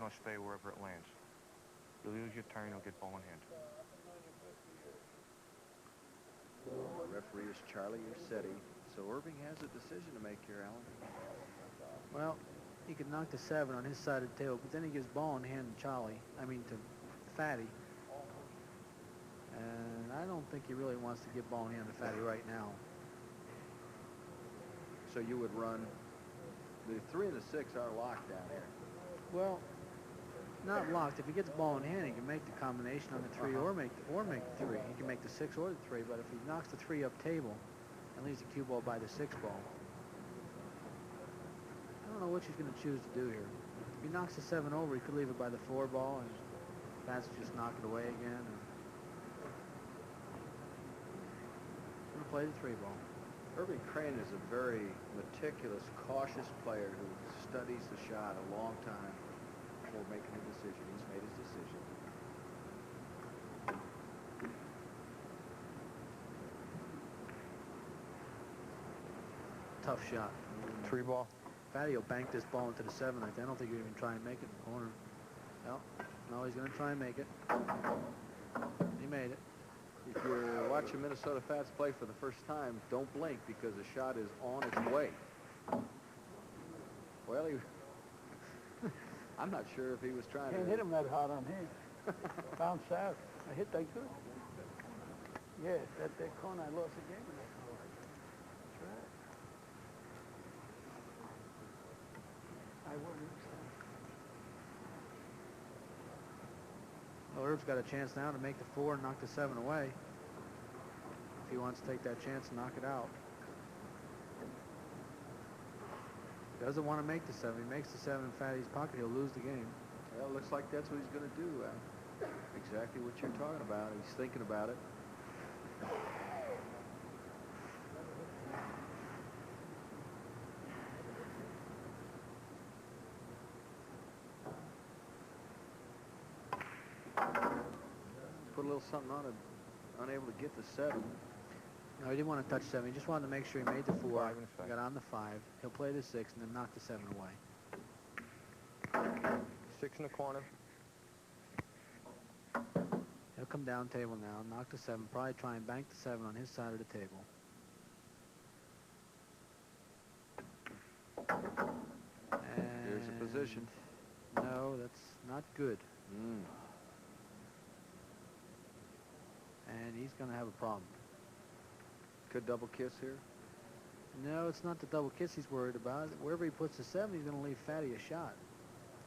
must stay wherever it lands. You'll lose your turn, you'll get ball in hand. Referee is Charlie Ursetti. So Irving has a decision to make here, Alan. Well, he could knock the 7 on his side of the table, but then he gives ball in hand to to Fatty. And I don't think he really wants to give ball in hand to Fatty right now. So you would run, the 3 and the 6 are locked down here. Well, not locked. If he gets ball in hand, he can make the combination on the 3 or make the 3. He can make the 6 or the 3, but if he knocks the 3 up table and leaves the cue ball by the 6 ball, I don't know what he's going to choose to do here. If he knocks the 7 over, he could leave it by the 4 ball and that's just knock it away again. He's going to play the 3 ball. Irving Crane is a very meticulous, cautious player who studies the shot a long time before making a decision. He's made his decision. Tough shot. 3 ball. Fatty will bank this ball into the 7. I don't think he'll even try and make it in the corner. No, he's going to try and make it. He made it. If you're watching Minnesota Fats play for the first time, don't blink because the shot is on its way. Well, I'm not sure if he was trying Can't to hit him that hard on here. Bounce out. I hit that good. Yeah, that corner I lost the game. That's right. I wouldn't. Well, Irv's got a chance now to make the 4 and knock the 7 away. If he wants to take that chance and knock it out. Doesn't want to make the 7. He makes the 7 in Fatty's pocket, he'll lose the game. Well, it looks like that's what he's going to do. Exactly what you're talking about. He's thinking about it. Put a little something on it. Unable to get the 7. No, he didn't want to touch 7. He just wanted to make sure he made the 4. 5 and a 6. Got on the 5. He'll play the 6 and then knock the 7 away. 6 in the corner. He'll come down table now, knock the 7, probably try and bank the 7 on his side of the table. And here's the position. No, that's not good. And he's going to have a problem. Could double kiss here? No, it's not the double kiss he's worried about. Wherever he puts the 7, he's going to leave Fatty a shot.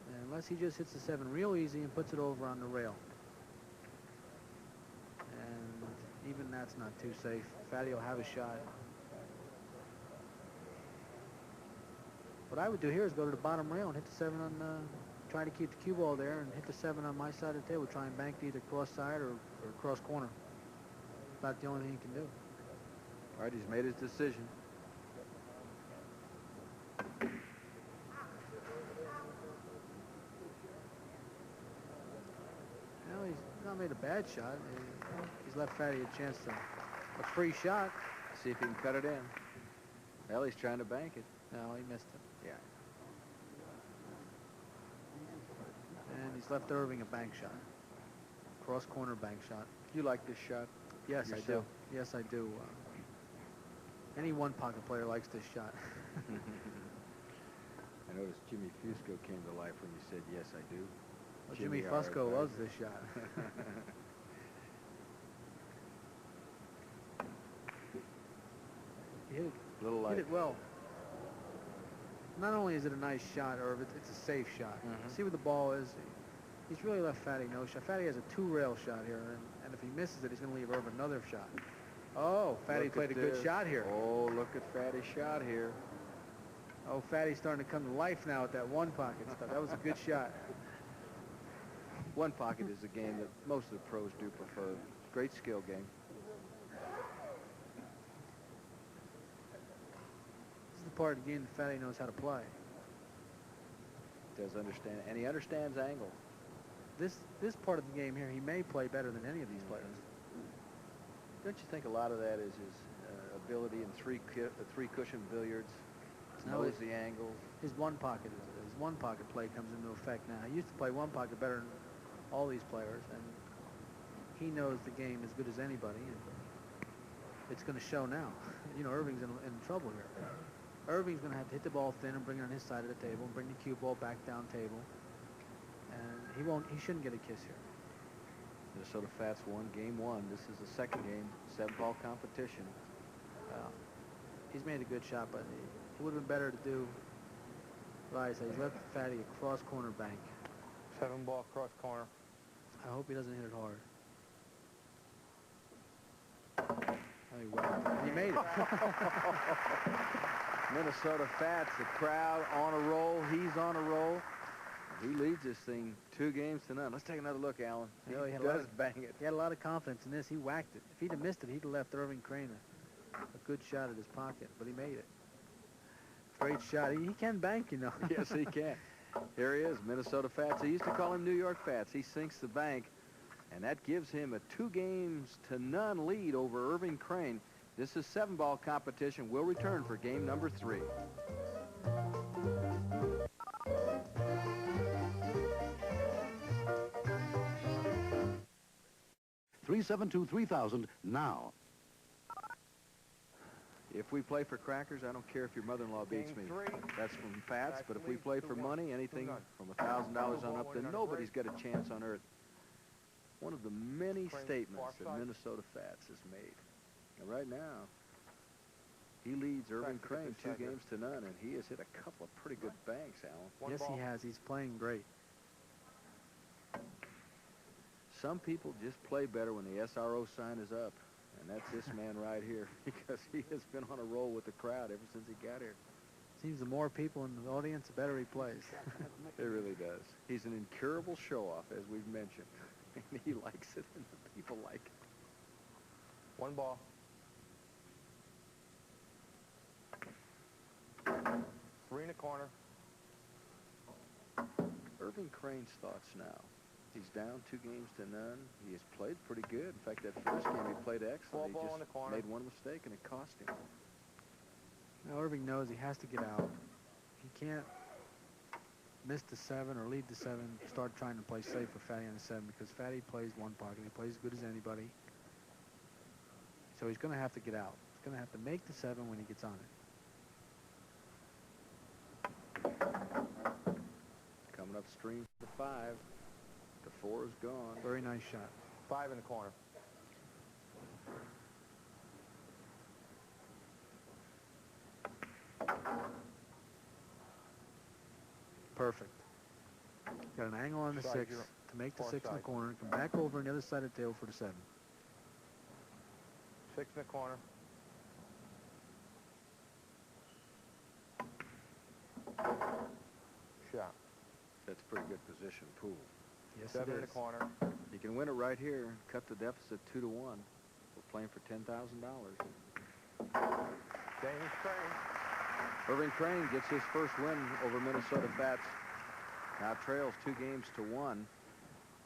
And unless he just hits the 7 real easy and puts it over on the rail. And even that's not too safe. Fatty will have a shot. What I would do here is go to the bottom rail and hit the 7 on try to keep the cue ball there and hit the 7 on my side of the table. Try and bank either cross side or cross corner. About the only thing he can do. All right, he's made his decision. Well, he's not made a bad shot. He's left Fatty a chance to a free shot. See if he can cut it in. Well, he's trying to bank it. No, he missed it. Yeah. And he's left Irving a bank shot. Cross corner bank shot. You like this shot? Yes, yourself? I do. Yes, I do. Any one pocket player likes this shot. I noticed Jimmy Fusco came to life when you said, yes, I do. Well, Jimmy Fusco loves this shot. He hit it well. Not only is it a nice shot, Irv, it's a safe shot. See where the ball is. He's really left Fatty no shot. Fatty has a 2-rail shot here, and if he misses it, he's going to leave Irv another shot. Oh, Fatty played a good shot here. Oh, look at Fatty's shot here. Oh, Fatty's starting to come to life now with that one pocket stuff. That was a good shot. One pocket is a game that most of the pros do prefer. Great skill game. This is the part of the game that Fatty knows how to play. Does understand, and he understands angle. This part of the game here, he may play better than any of these players. Don't you think a lot of that is his ability in three cushion billiards, knows the angles. His one pocket play comes into effect now. He used to play one pocket better than all these players, and he knows the game as good as anybody, and it's going to show now. You know, Irving's in trouble here. Irving's going to have to hit the ball thin and bring it on his side of the table and bring the cue ball back down table, and he shouldn't get a kiss here. Minnesota Fats won game 1. This is the second game, 7-ball competition. He's made a good shot, but it would have been better to do what I say. He's left Fatty a cross corner bank. 7-ball cross corner. I hope he doesn't hit it hard. Oh, he whacked it. He made it. Minnesota Fats, the crowd on a roll. He's on a roll. He leads this thing 2-0. Let's take another look, Alan. You know, he does bang it. He had a lot of confidence in this. He whacked it. If he'd have missed it, he'd have left Irving Crane a good shot at his pocket, but he made it. Great shot. He can bank, you know. Yes, he can. Here he is, Minnesota Fats. They used to call him New York Fats. He sinks the bank, and that gives him a 2-0 lead over Irving Crane. This is 7-ball competition. We'll return for game number 3. 372-3000 now. If we play for crackers, I don't care if your mother-in-law beats me. That's from Fats, but if we play for money, anything from $1,000 on up, then nobody's got a chance on earth. One of the many statements that Minnesota Fats has made. And right now, he leads Irving Crane 2-0, and he has hit a couple of pretty good banks, Alan. Yes, he has. He's playing great. Some people just play better when the SRO sign is up. And that's this man right here, because he has been on a roll with the crowd ever since he got here. Seems the more people in the audience, the better he plays. It really does. He's an incurable show-off, as we've mentioned. And he likes it, and the people like it. 1 ball. 3 in the corner. Irving Crane's thoughts now. He's down 2-0. He has played pretty good. In fact, that first game he played excellent. He just made one mistake, and it cost him. Now Irving knows he has to get out. He can't miss the 7 or lead the 7, start trying to play safe with Fatty on the 7, because Fatty plays one pocket. He plays as good as anybody. So he's going to have to get out. He's going to have to make the 7 when he gets on it. Coming upstream for the 5. The 4 is gone. Very nice shot. 5 in the corner. Perfect. Got an angle on the 6 to make the 6 in the corner and come back over on the other side of the table for the 7. 6 in the corner. Shot. That's pretty good position, pool. Yes, 7 it in the is. corner. You can win it right here, cut the deficit 2-1. We're playing for $10,000. James Crane. Irving Crane gets his first win over Minnesota Fats. Now trails 2-1.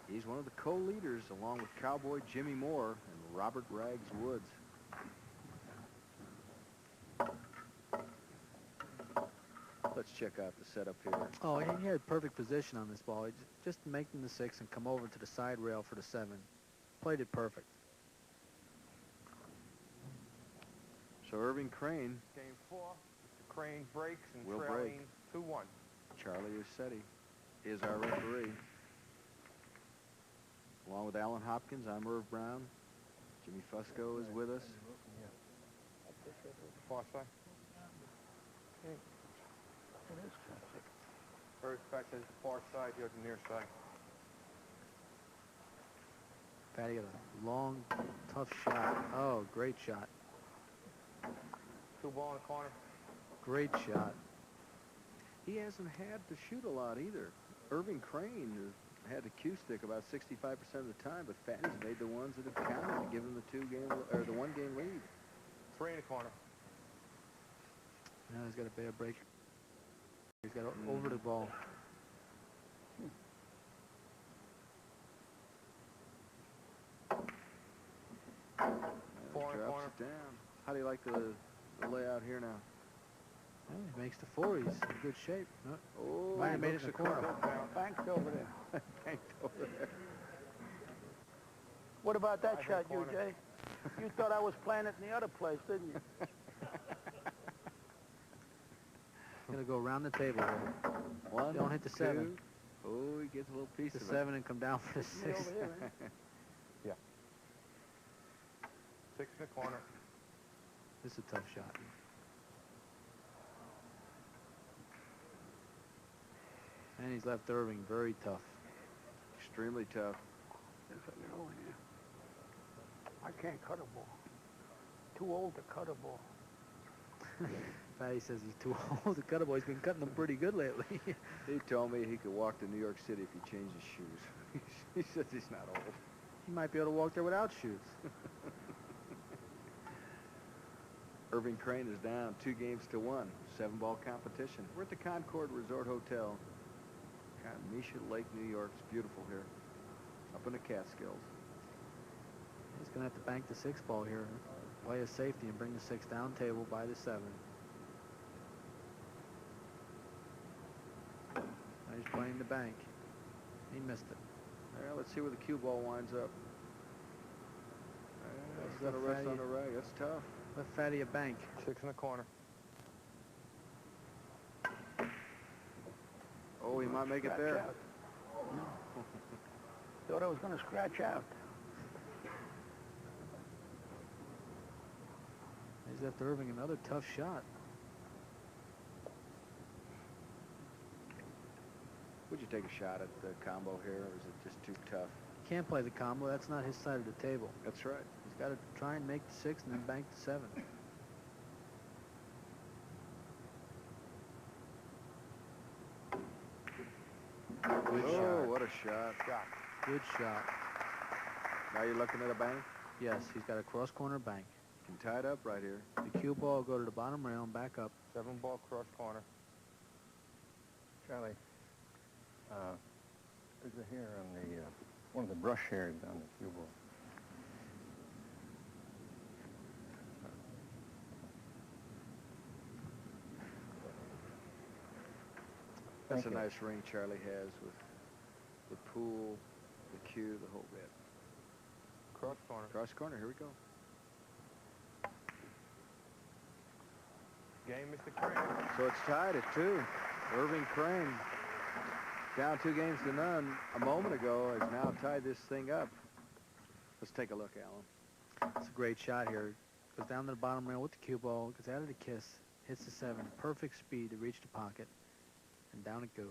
He's one of the co-leaders, along with Cowboy Jimmy Moore and Robert Rags Woods. Let's check out the setup here. Oh, he had perfect position on this ball. He just making the 6 and come over to the side rail for the 7. Played it perfect. So Irving Crane. Game 4. Crane breaks and Will trailing 2-1. Charlie Ursetti is our referee. Along with Alan Hopkins, I'm Irv Brown. Jimmy Fusco is with us. Far side. First back to the far side, here to the near side. Fatty got a long, tough shot. Oh, great shot. 2 ball in the corner. Great shot. He hasn't had to shoot a lot either. Irving Crane has had the cue stick about 65% of the time, but Fatty's made the ones that have counted to give him the 1-game lead. 3 in the corner. Now he's got a bad break. He's got over the ball. Four in the Drops corner. it down. How do you like the layout here now? Well, he makes the 4. He's in good shape. No, Oh, might have made it looks in the a corner. Banked over there. Banked over there. What about that shot, you, corner. Jay? You thought I was playing it in the other place, didn't you? Gonna go around the table here. One, Don't hit the 7. two. Oh, he gets a little piece The of 7 and come down for the Me 6. over here, ain't it? Yeah. 6 in the corner. This is a tough shot. And he's left Irving very tough. Extremely tough. Yes, I get over here. I can't cut a ball. Too old to cut a ball. Fatty says he's too old to cut a ball. He's been cutting them pretty good lately. He told me he could walk to New York City if he changed his shoes. He says he's not old. He might be able to walk there without shoes. Irving Crane is down 2-1. 7-ball competition. We're at the Concord Resort Hotel. Misha Lake, New York. It's beautiful here. Up in the Catskills. He's going to have to bank the 6 ball here. Play a safety and bring the 6 down table by the 7. Now he's playing the bank. He missed it. Yeah, let's see where the cue ball winds up. That's got to rest on the right. That's tough. Let Fatty a bank. 6 in the corner. Oh, he might make it Scratch there. out. Thought I was going to scratch out. He's left Irving another tough shot. Would you take a shot at the combo here, or is it just too tough? Can't play the combo. That's not his side of the table. That's right. He's got to try and make the 6 and then bank the 7. Good Oh, shot. what a shot. Good shot. Now you're looking at a bank? Yes, he's got a cross-corner bank. You can tie it up right here. The cue ball will go to the bottom rail and back up. 7-ball cross corner. Charlie, there's a hair on the, one of the brush hairs on the cue ball. That's Thank a you. nice ring Charlie has with the pool, the cue, the whole bit. Cross corner. Cross corner, here we go. Game, Mr. Crane. So it's tied at 2. Irving Crane, down 2-0 a moment ago, has now tied this thing up. Let's take a look, Alan. It's a great shot here. Goes down to the bottom rail with the cue ball, gets out of the kiss, hits the 7. Perfect speed to reach the pocket, and down it goes.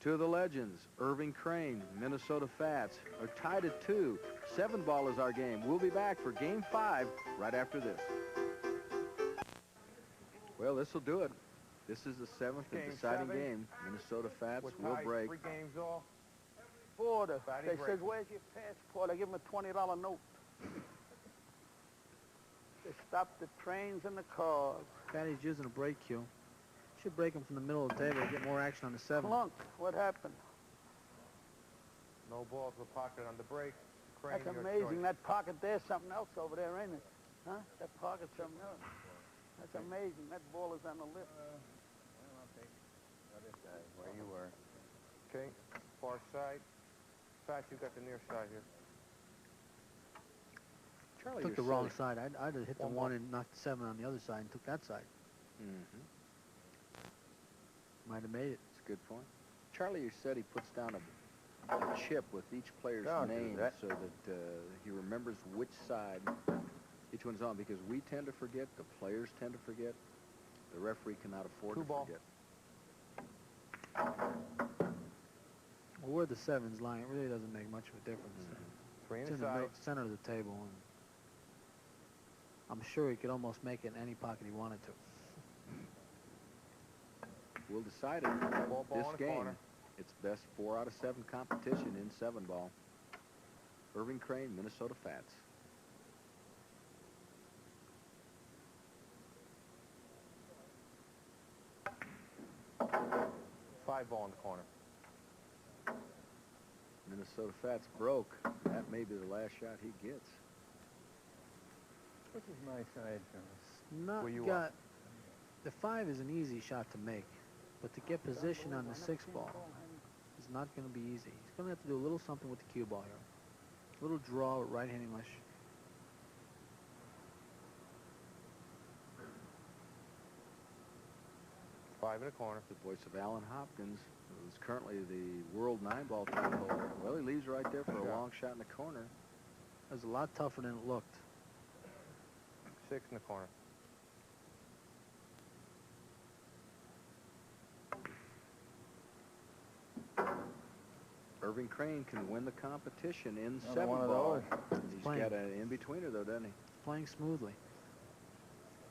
2 of the legends, Irving Crane, Minnesota Fats, are tied at 2. 7-ball is our game. We'll be back for Game 5 right after this. Well, this will do it. This is the 7th and Game deciding 7. game. Minnesota Fats We're will tied break. 3 games off. Border. Fatty They break. says, where's your passport? I give him a $20 note. They stopped the trains and the cars. Fatty's using a break cue. Should break him from the middle of the table to get more action on the 7. Clunk. What happened? No balls were pocketed on the break. Crane, That's your amazing. choice. That pocket there's something else over there, ain't it? Huh? That pocket's something else. That's amazing. That ball is on the lip. Where you were. Okay, far side. Fat, you got the near side here. Charlie, Took the you're wrong silly. side. I'd have hit the 1 and knocked the 7 on the other side and took that side. Mhm. Might have made it. That's a good point. Charlie, you said he puts down a chip with each player's Don't do name that. so that he remembers which side each one's on, because we tend to forget, the players tend to forget, the referee cannot afford 2 to ball. forget. Well, where the 7's lying, it really doesn't make much of a difference. 3 It's in the inside. center of the table, and I'm sure he could almost make it in any pocket he wanted to. We'll decide it Ball this in the game. corner. It's best 4 out of 7 competition in 7-ball. Irving Crane, Minnesota Fats. Five ball in the corner. Minnesota Fats broke. That may be the last shot he gets. Which is my side, Charlie? Not Where you got The 5 is an easy shot to make, but to get position on the 6 ball is not going to be easy. He's going to have to do a little something with the cue ball here. A little draw with right-hand English. Five in the corner. The voice of Alan Hopkins, who's currently the world 9-ball title holder. Well, he leaves right there for a long shot in the corner. That was a lot tougher than it looked. 6 in the corner. Irving Crane can win the competition in Another 7 one of ball. those. He's playing. got an in-betweener, though, doesn't he? Playing smoothly.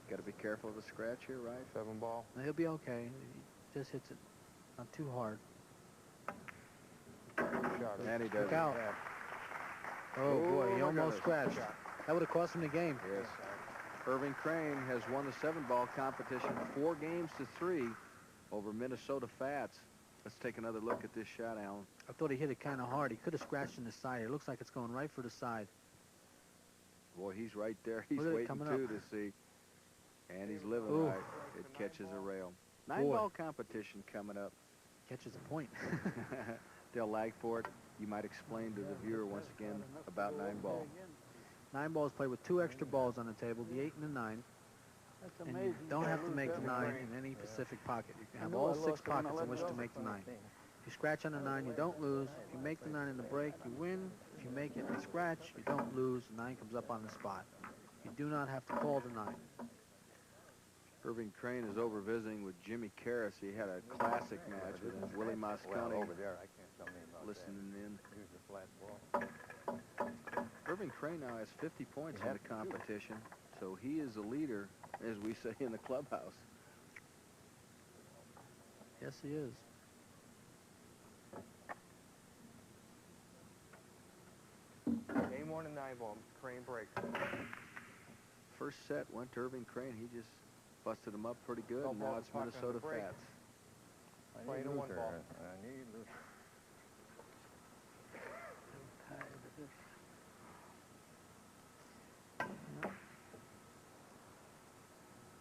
Got to be careful of the scratch here, right? 7 ball. Now, he'll be okay. He just hits it not too hard. Shot. And he does Look it. out. Oh, boy, he my almost goodness. scratched. That would have cost him the game. Yes. Irving Crane has won the 7-ball competition 4 games to 3 over Minnesota Fats. Let's take another look at this shot, Alan. I thought he hit it kind of hard. He could have scratched in the side. It looks like it's going right for the side. Boy, he's right there. He's Look at it waiting, coming too, up. to see. And he's living Ooh. right. It catches a rail. 9-ball competition coming up. Catches a point. They'll lag for it. You might explain to the viewer once again about 9-ball. 9 balls played with 2 extra balls on the table, the 8 and the 9. That's And amazing. you don't have to make the 9 in any specific pocket. You can have all 6 pockets in which to make the 9. If you scratch on the 9, you don't lose. If you make the 9 in the break, you win. If you make it in the scratch, you don't lose. The 9 comes up on the spot. You do not have to call the 9. Irving Crane is over visiting with Jimmy Karras. He had a classic match with Willie Moscone Over there, I can't tell me about listening in. that. Here's the flat ball. Irving Crane now has 50 points in the competition, so he is the leader, as we say in the clubhouse. Yes, he is. Game 1 and 9 ball. Crane breaks. First set went to Irving Crane. He just busted him up pretty good, No and ball now to it's pocket on the Minnesota break. Fats. I Play need the 1 Luther. ball. I need Luther. Tired of this.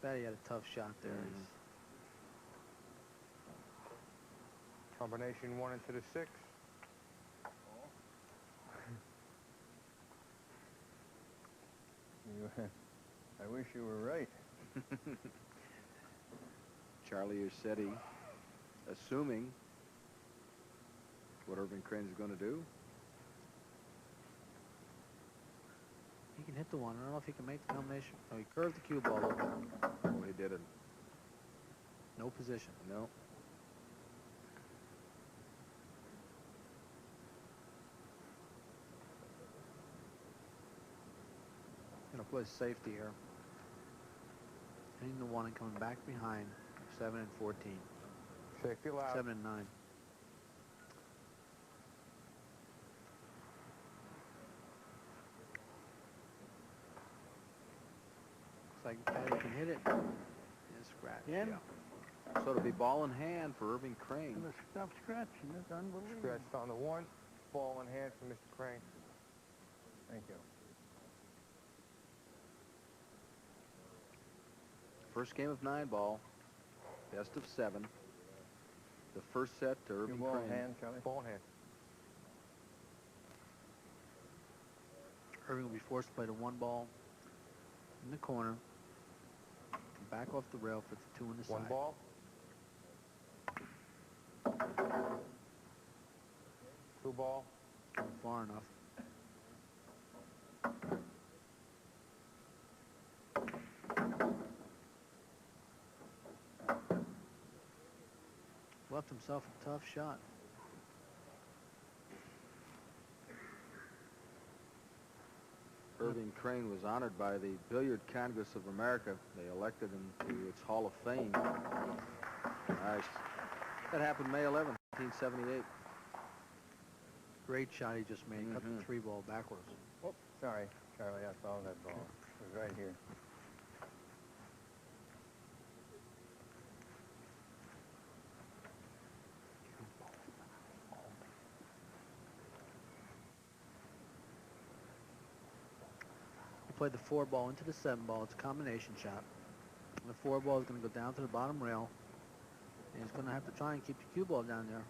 Bet he had a tough shot there. Combination 1 into the 6. I wish you were right. Charlie Ursetti assuming what Irving Crane is going to do. He can hit the 1. I don't know if he can make the combination. Oh, he curved the cue ball a little bit. Oh, he didn't. No position. No. Gonna play safety here. Hitting the 1 and coming back behind. 7 and 14. Safety allowed. 7 and 9. Looks like Patty can hit it. And scratch. Again? Yeah. So it'll be ball in hand for Irving Crane. Gonna stop scratching. It's unbelievable. Scratched on the 1. Ball in hand for Mr. Crane. Thank you. First game of 9-ball, best of 7. The first set to Your Irving ball Crane. in hand, Charlie. Ball in hand. Irving will be forced to play the 1 ball in the corner. Come back off the rail for the 2 in the 1 side. ball. 2 ball. Going far enough. Left himself a tough shot. Irving Crane was honored by the Billiard Congress of America. They elected him to its Hall of Fame. Nice. That happened May 11, 1978. Great shot he just made. Cut Mhm. the 3 ball backwards. Oh, sorry, Charlie. I saw that ball. It was right here. He played the 4 ball into the 7 ball. It's a combination shot. the 4 ball is going to go down to the bottom rail. And he's going to have to try and keep the cue ball down there.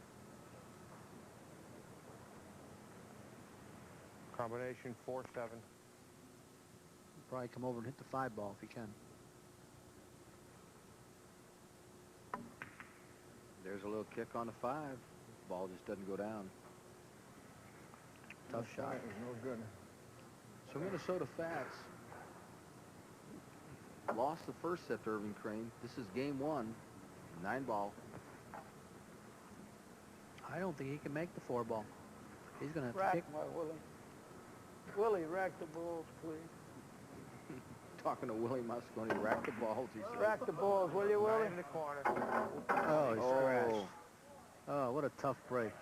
Combination 4-7. Probably come over and hit the 5 ball if he can. There's a little kick on the 5. Ball just doesn't go down. Tough shot. It was no good. So Minnesota Fats lost the first set to Irving Crane. This is game 1, 9 ball. I don't think he can make the 4 ball. He's going to have to Rack, kick. Willie. Willie, rack the balls, please. Talking to Willie Moscone, rack the balls, he said. Rack the balls, will you, Willie? 9 in the corner. Oh, he scratched. Oh, what a tough break.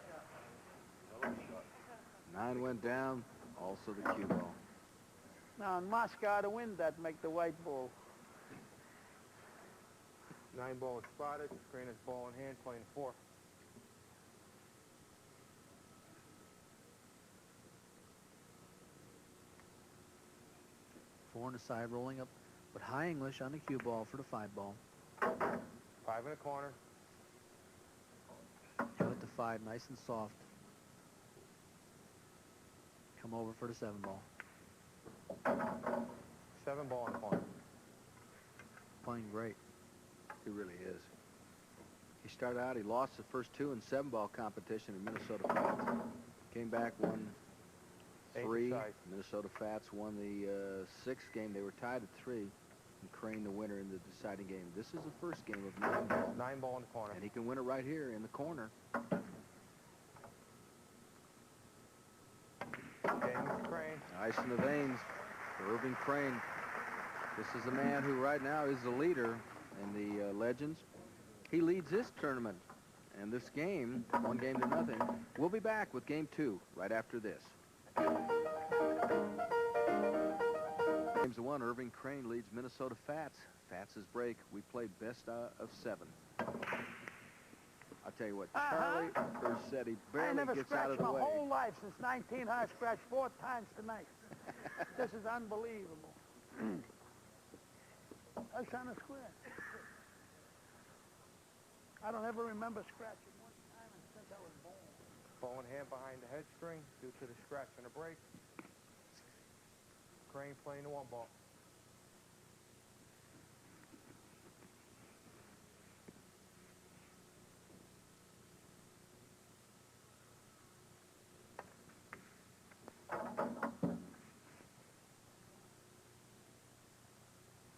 9 went down, also the cue ball. Now, in Moscow, to win that, make the white ball. 9 ball is spotted. Crane has ball in hand, playing 4. Four on the side, rolling up, but high English on the cue ball for the 5 ball. 5 in the corner. Go at the 5, nice and soft. Come over for the 7 ball. 7 ball in the corner. Playing great. He really is. He started out, he lost the first 2 in 7 ball competition in Minnesota Fats. Came back, won 3. Inside. Minnesota Fats won the 6th game. They were tied at 3. And Crane the winner in the deciding game. This is the first game of 9 ball. 9 ball in the corner. And he can win it right here in the corner. James Crane. Ice in the veins for Irving Crane. This is the man who right now is the leader in the Legends. He leads this tournament. And this game, 1 game to nothing. We'll be back with game 2 right after this. Games 1, Irving Crane leads Minnesota Fats. Fats' break. We played best of 7. I'll tell you what, Charlie Ursetti barely gets out of the way. I never scratched my whole life since 19. I scratched 4 times tonight. This is unbelievable. That's on a square. I don't ever remember scratching 1 time since I was born. Ball in hand behind the head screen due to the scratch and the break. Crane playing the 1 ball.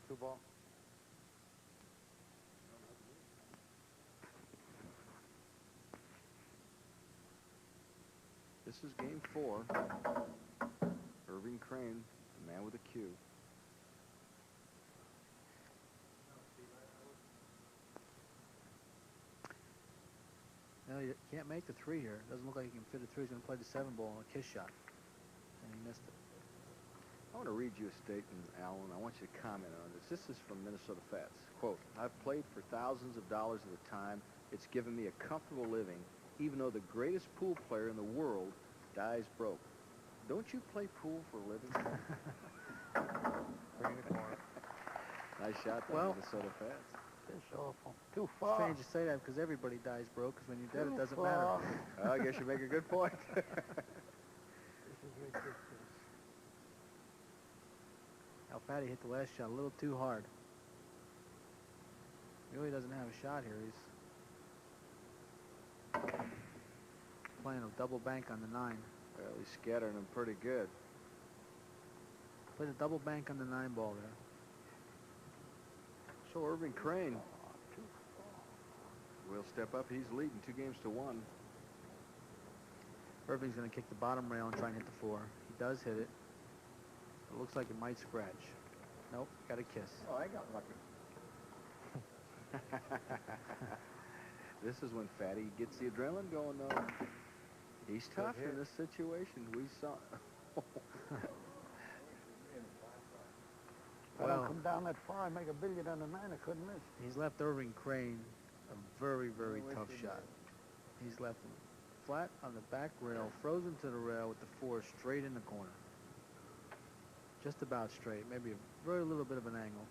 Two ball. This is game 4. Irving Crane, the man with a cue. No, you can't make the 3 here. Doesn't look like he can fit a 3. He's going to play the 7 ball on a kiss shot. And he missed it. I want to read you a statement, Alan. I want you to comment on this. This is from Minnesota Fats. Quote, I've played for thousands of dollars at a time. It's given me a comfortable living, even though the greatest pool player in the world dies broke. Don't you play pool for a living? Bring the corner. Nice shot by Minnesota Fats. It's awful. Too far. Strange to say that because everybody dies broke, because when you're dead, it doesn't Too matter. far. I guess you make a good point. This is ridiculous. Fatty hit the last shot a little too hard. Really doesn't have a shot here. He's playing a double bank on the 9. Well, he's scattering them pretty good. Played a double bank on the 9 ball there. So Irving Crane will step up. He's leading 2 games to 1. Irving's going to kick the bottom rail and try and hit the 4. He does hit it. It looks like it might scratch. Nope, got a kiss. Oh, I got lucky. This is when Fatty gets the adrenaline going, though. He's tough in this situation. We saw. If I don't come down that far, I make a billiard on the 9. I couldn't miss. He's left Irving Crane a very, very tough shot. He's left him flat on the back rail, frozen to the rail with the 4 straight in the corner. Just about straight, maybe a very little bit of an angle.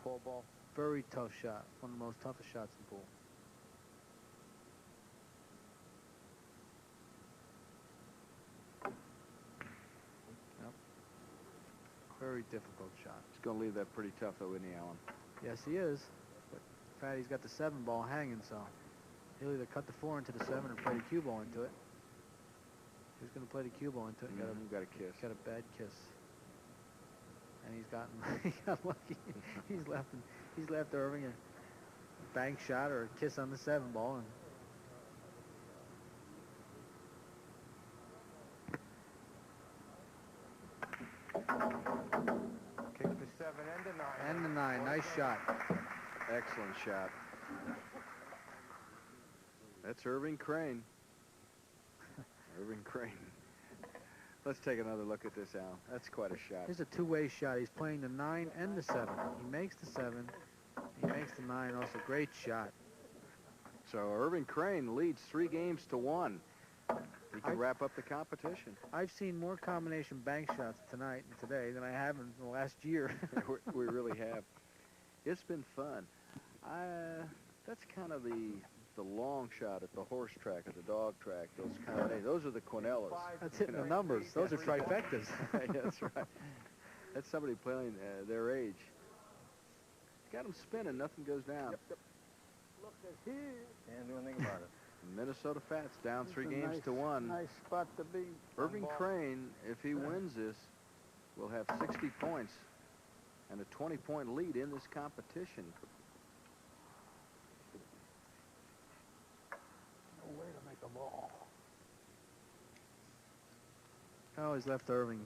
4 ball. Very tough shot. One of the most toughest shots in the pool. Yep. Very difficult shot. He's going to leave that pretty tough, though, isn't he, Alan? Yes, he is. But Fatty's got the 7 ball hanging, so he'll either cut the 4 into the 7 or play the cue ball into it. He's going to play the cue ball into it. Got a kiss. Got a bad kiss. And he got lucky. He's left Irving a bank shot or a kiss on the 7 ball. And Kick the 7 and the 9. and the 9. Nice shot. Excellent shot. That's Irving Crane. Irving Crane. Let's take another look at this, Al. That's quite a shot. Here's a two-way shot. He's playing the 9 and the 7. He makes the 7. He makes the 9. Also, great shot. So Irving Crane leads 3 games to 1. He can wrap up the competition. I've seen more combination bank shots tonight and today than I have in the last year. We really have. It's been fun. That's kind of the long shot at the horse track, at the dog track. Those are the Quinellas. That's hitting the numbers. Those are trifectas. Yeah, that's right. That's somebody playing their age. Got them spinning. Nothing goes down. Look at here. Can't do anything about it. Minnesota Fats down 3 games to 1. Nice spot to be. Irving Crane, if he wins this, will have 60 points and a 20-point lead in this competition. No way to make a ball. Oh, he's left Irving.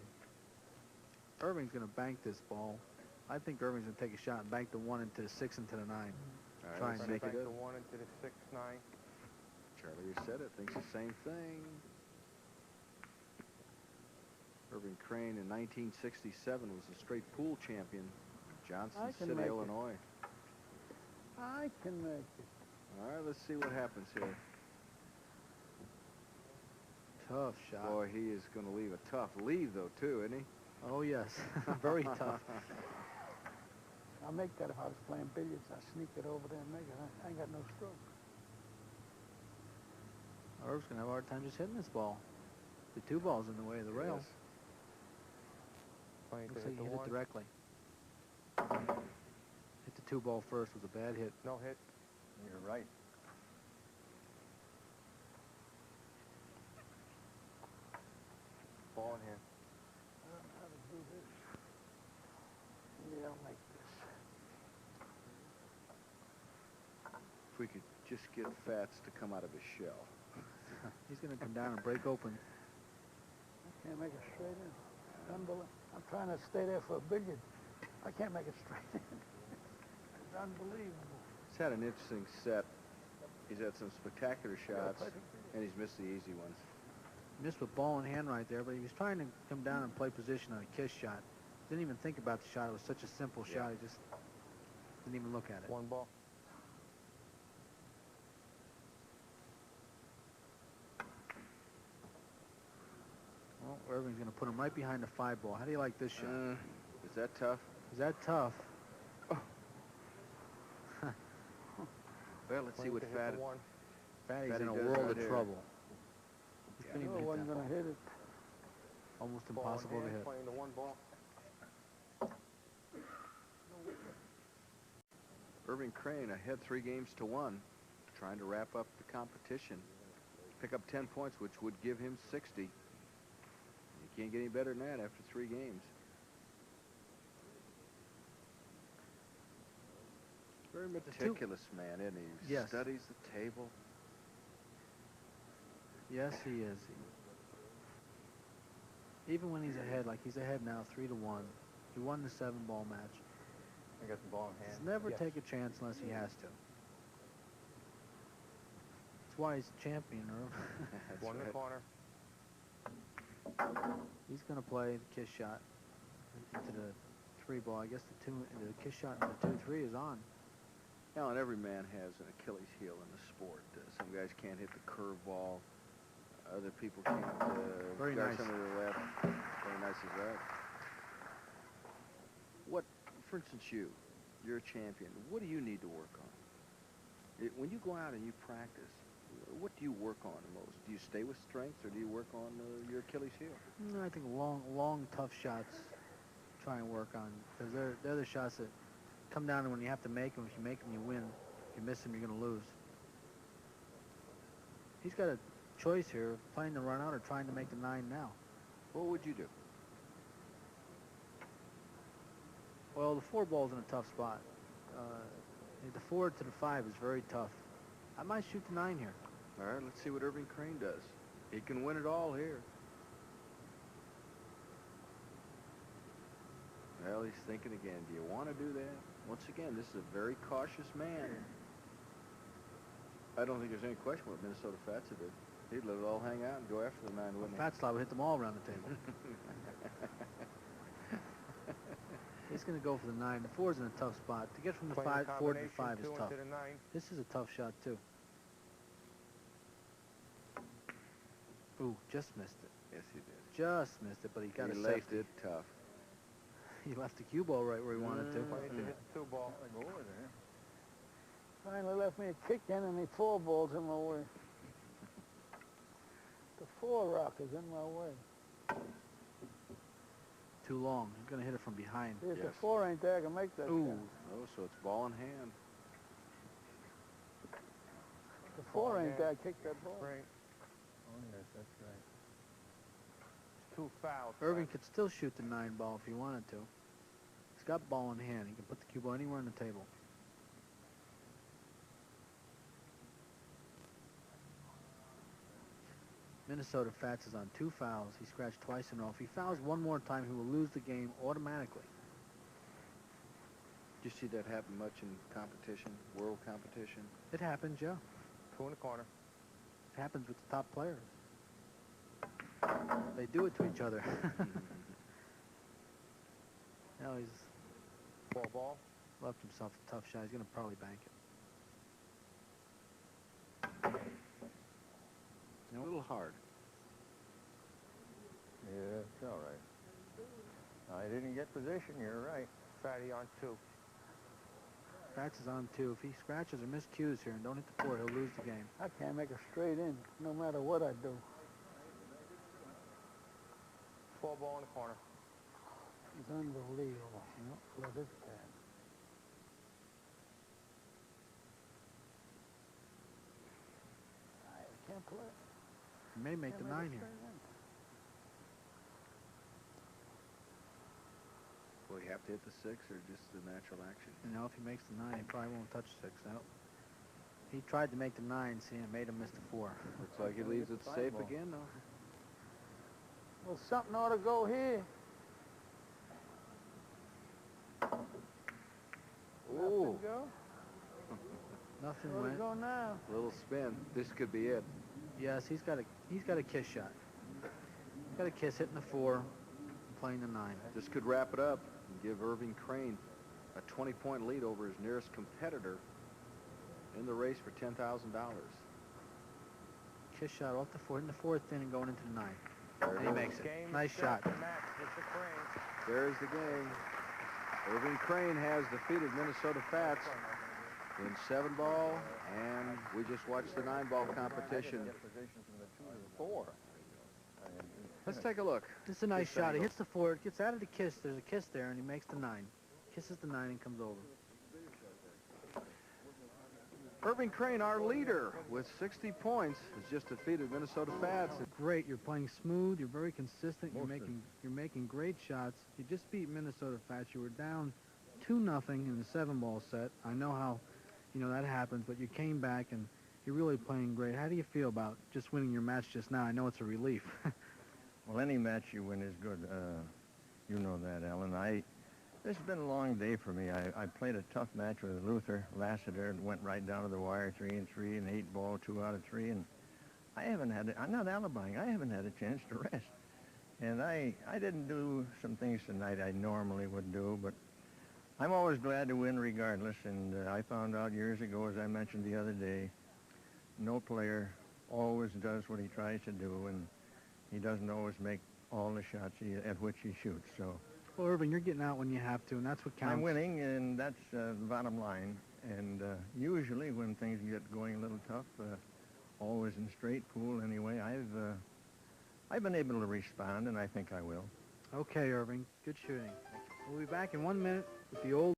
Irving's going to bank this ball. I think Irving's going to take a shot and bank the 1 into the 6 into the 9. All right, Try let's and make Back it the up. 1 into the 6, 9. Charlie, you said it. Thinks the same thing. Irving Crane in 1967 was a straight pool champion. Johnson I can City, make it. Illinois. I can make it. All right, let's see what happens here. Tough shot. Boy, he is going to leave a tough lead, though, too, isn't he? Oh, yes. Very tough. I'll make that if I was playing billiards. I'll sneak it over there and make it. I ain't got no stroke. Irv's going to have a hard time just hitting this ball. The 2 ball's in the way of the rail. Yes. Playing to Looks hit like he the hit 1. it directly. Hit the 2 ball first was a bad hit. No hit. You're right. Ball in hand. I don't know how to do this. Yeah, I'll make this. If we could just get Fats to come out of his shell. He's going to come down and break open. I can't make it straight in. Unbelievable. I'm trying to stay there for a billiard. I can't make it straight in. It's unbelievable. He's had an interesting set. He's had some spectacular shots, and he's missed the easy ones. Missed with ball in hand right there, but he was trying to come down and play position on a kiss shot. Didn't even think about the shot. It was such a simple shot. He just didn't even look at it. 1 ball. Well, Irving's going to put him right behind the 5 ball. How do you like this shot? Is that tough? Is that tough? Well, let's see Playing what to hit Fat... the 1. Fatty's Fatty in a does world right of here. trouble. He couldn't No even hit one's that going to ball. hit it. Almost Ball in impossible to hand, hit. Playing the 1 ball. Irving Crane ahead 3 games to 1, trying to wrap up the competition. Pick up 10 points, which would give him 60. You can't get any better than that after 3 games. Very meticulous man, isn't he? He Yes. studies the table. Yes, he is. Even when he's ahead, like he's ahead now 3-1. He won the 7 ball match. I got the ball in hand. He's never Yes. take a chance unless he has to. That's why he's a champion, Irv. That's 1 in the right. corner. He's going to play the kiss shot into the 3 ball. I guess the kiss shot into the 2-3 is on. Alan, every man has an Achilles heel in the sport. Some guys can't hit the curve ball. Other people can't Very guard nice. some of the left. Very nice as that. What, for instance, you, You're a champion. What do you need to work on? When you go out and you practice, what do you work on the most? Do you stay with strengths, or do you work on your Achilles heel? No, I think long, tough shots try and work on, because they're the shots that come down to when you have to make them. If you make them, you win. If you miss them, you're going to lose. He's got a choice here of playing the run out or trying to make the 9 now. What would you do? Well, the 4 ball's in a tough spot. The 4 to the 5 is very tough. I might shoot the 9 here. All right, let's see what Irving Crane does. He can win it all here. Well, he's thinking again. Do you want to do that? Once again, this is a very cautious man. I don't think there's any question what Minnesota Fats would do. He'd let it all hang out and go after the 9, wouldn't he? Fatslava hit them all around the table. He's going to go for the 9. The 4's in a tough spot. To get from the 4 to the 5 is tough. This is a tough shot, too. Ooh, just missed it. Yes, he did. Just missed it, but he got a He safety. left it tough. He left the cue ball right where he wanted to. Played to hit the 2 ball. Go over there. Finally left me a kick in and the 4 ball's in my way. The 4 rock is in my way. Too long. He's going to hit it from behind. See, if the Yes. 4 ain't there, I can make that Ooh. shot. Oh, so it's ball in hand. If the 4 ain't there, I kick that ball. Right. Oh, yes, that's right. 2 fouls. Irving could still shoot the 9 ball if he wanted to. He's got ball in hand. He can put the cue ball anywhere on the table. Minnesota Fats is on 2 fouls. He scratched twice in a row. If he fouls one more time, he will lose the game automatically. Do you see that happen much in competition, world competition? It happens, yeah. 2 in the corner. It happens with the top players. They do it to each other. Now he's 4 ball. left himself a tough shot. He's going to probably bank it. A little hard. Yeah, it's all right. I didn't get position, you're right. Fatty on 2. Fats is on 2. If he scratches or miscues here and don't hit the 4, he'll lose the game. I can't make a straight in, no matter what I do. 4 ball in the corner. It's unbelievable. Look at that. I can't play. He may make the 9 here. Will he have to hit the 6 or just the natural action? You know, if he makes the 9, he probably won't touch 6 out. He tried to make the 9, see, and made him miss the 4. Looks like he leaves it safe again, though. Well, something ought to go here. Ooh, Go. Nothing Where to went. go now? little spin. This could be it. Yes, he's got a kiss shot. He's got a kiss hitting the 4 and playing the 9. This could wrap it up and give Irving Crane a 20-point lead over his nearest competitor in the race for $10,000. Kiss shot off the 4, hitting the 4th in and going into the 9. There And it he is. makes it. Game Nice set, shot. the match with the Crane. There's the game. Irving Crane has defeated Minnesota Fats in 7 ball, and we just watched the 9 ball competition. Get position from the 2 to the 4. Let's take a look. This is a nice Kiss shot. He angle. hits the 4, it gets out of the kiss. There's a kiss there, and he makes the 9. Kisses the 9 and comes over. Irving Crane, our leader, with 60 points, has just defeated Minnesota Fats. Great. You're playing smooth. You're very consistent. You're Mostly. making great shots. You just beat Minnesota Fats. You were down 2-0 in the 7-ball set. I know how, that happens, but you came back and you're really playing great. How do you feel about just winning your match just now? I know it's a relief. Well, any match you win is good. You know that, Alan. This has been a long day for me. I played a tough match with Luther Lassiter and went right down to the wire, 3-3, and 8 ball, 2 out of 3, and I'm not alibying. I haven't had a chance to rest. And I didn't do some things tonight I normally would do, but I'm always glad to win regardless, and I found out years ago, as I mentioned the other day, no player always does what he tries to do, and he doesn't always make all the shots at which he shoots. So Well, Irving, you're getting out when you have to, and that's what counts. I'm winning, and that's the bottom line. And usually when things get going a little tough, always in straight pool anyway, I've been able to respond, and I think I will. Okay, Irving. Good shooting. We'll be back in 1 minute with the old